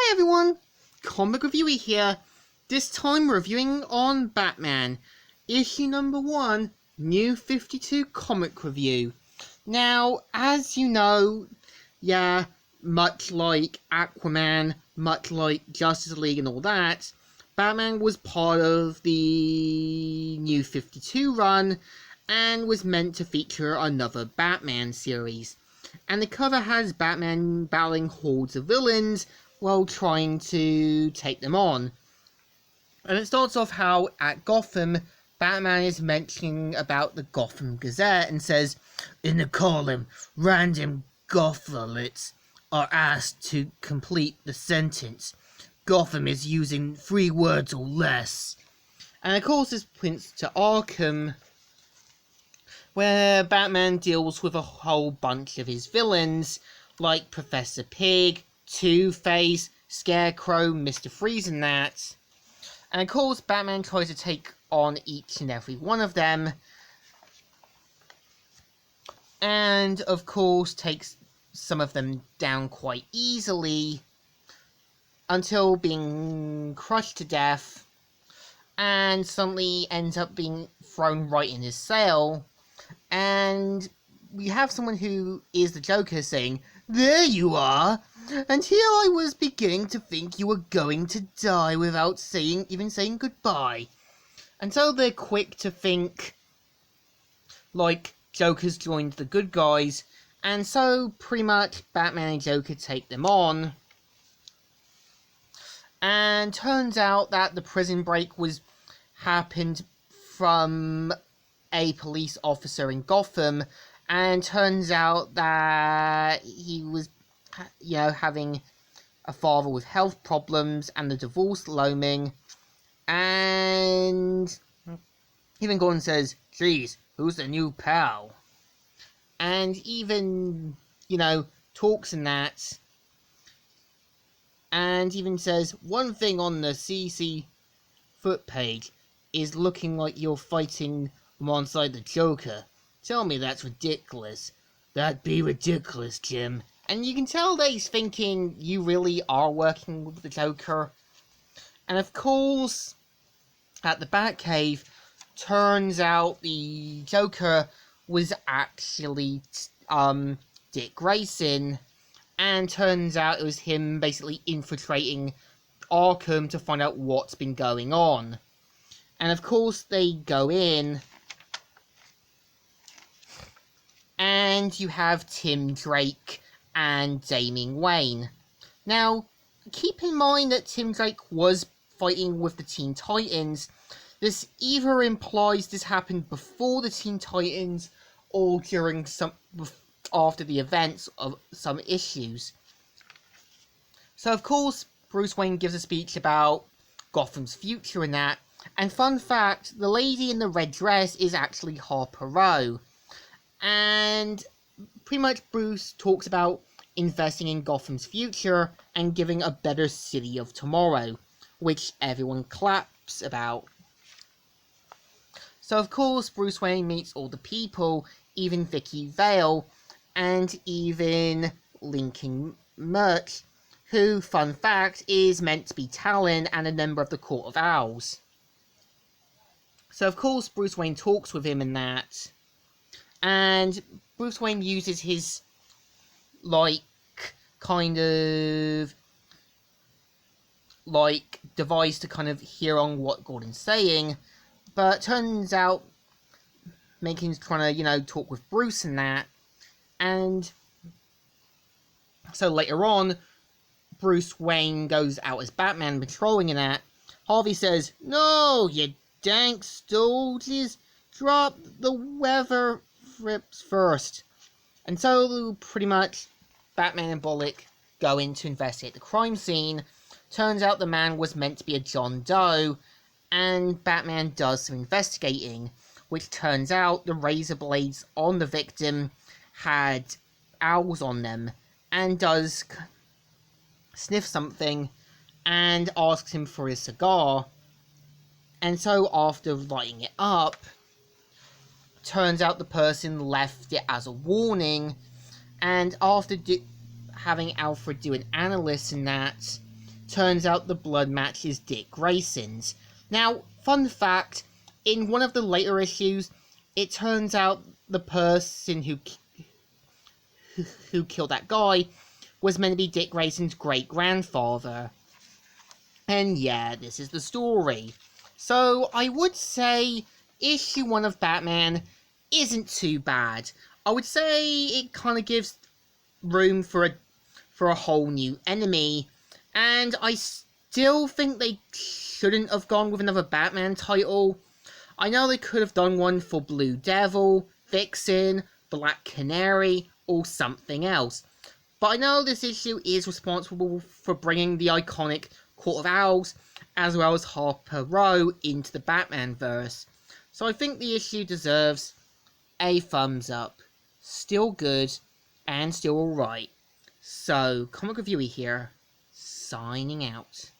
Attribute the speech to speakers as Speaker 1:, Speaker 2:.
Speaker 1: Hi everyone, Comic Reviewer here, this time reviewing on Batman, issue number 1, New 52 comic review. Now, as you know, much like Aquaman, much like Justice League and all that, Batman was part of the New 52 run and was meant to feature another Batman series. And the cover has Batman battling hordes of villains while trying to take them on. And it starts off how at Gotham, Batman is mentioning about the Gotham Gazette and says, in the column, random Gothalites are asked to complete the sentence. Gotham is using 3 words or less. And of course this points to Arkham, where Batman deals with a whole bunch of his villains, like Professor Pig, Two-Face, Scarecrow, Mr. Freeze and that. And of course, Batman tries to take on each and every one of them. And of course, takes some of them down quite easily, until being crushed to death, and suddenly ends up being thrown right in his cell. And we have someone who is the Joker saying, "There you are! And here I was beginning to think you were going to die without even saying goodbye." And so they're quick to think, like, Joker's joined the good guys, and so pretty much Batman and Joker take them on. And turns out that the prison break happened from a police officer in Gotham, and turns out that he was, having a father with health problems and a divorce looming, and even Gordon says, "Geez, who's the new pal?" And even, talks in that, and even says, "One thing on the CC foot page is looking like you're fighting alongside the Joker. Tell me that's ridiculous." "That'd be ridiculous, Jim." And you can tell that he's thinking you really are working with the Joker. And of course, at the Batcave, turns out the Joker was actually Dick Grayson, and turns out it was him basically infiltrating Arkham to find out what's been going on. And of course they go in, and you have Tim Drake and Damian Wayne. Now, keep in mind that Tim Drake was fighting with the Teen Titans. This either implies this happened before the Teen Titans or during after the events of some issues. So of course, Bruce Wayne gives a speech about Gotham's future and that. And fun fact, the lady in the red dress is actually Harper Row. And pretty much Bruce talks about investing in Gotham's future and giving a better city of tomorrow, which everyone claps about. So of course, Bruce Wayne meets all the people, even Vicky Vale, and even Lincoln Merch, who, fun fact, is meant to be Talon and a member of the Court of Owls. So of course, Bruce Wayne talks with him and that, and Bruce Wayne uses his, device to kind of hear on what Gordon's saying, but turns out Lincoln's trying to, talk with Bruce and that, and so later on, Bruce Wayne goes out as Batman patrolling and that. Harvey says, "No, you dank stooges, drop the weather strips first." And so pretty much Batman and Bullock go in to investigate the crime scene. Turns out the man was meant to be a John Doe, and Batman does some investigating, which turns out the razor blades on the victim had owls on them, and does sniff something and asks him for his cigar. And so after lighting it up, turns out the person left it as a warning, and after having Alfred do an analysis in that, turns out the blood match is Dick Grayson's. Now, fun fact, in one of the later issues, it turns out the person who killed that guy was meant to be Dick Grayson's great-grandfather. And yeah, this is the story. So, I would say issue 1 of Batman isn't too bad. I would say it kind of gives room for a whole new enemy, and I still think they shouldn't have gone with another Batman title. I know they could have done one for Blue Devil, Vixen, Black Canary, or something else. But I know this issue is responsible for bringing the iconic Court of Owls, as well as Harper Row, into the Batman-verse. So I think the issue deserves a thumbs up. Still good, and still alright. So, Comic Reviewer here, signing out.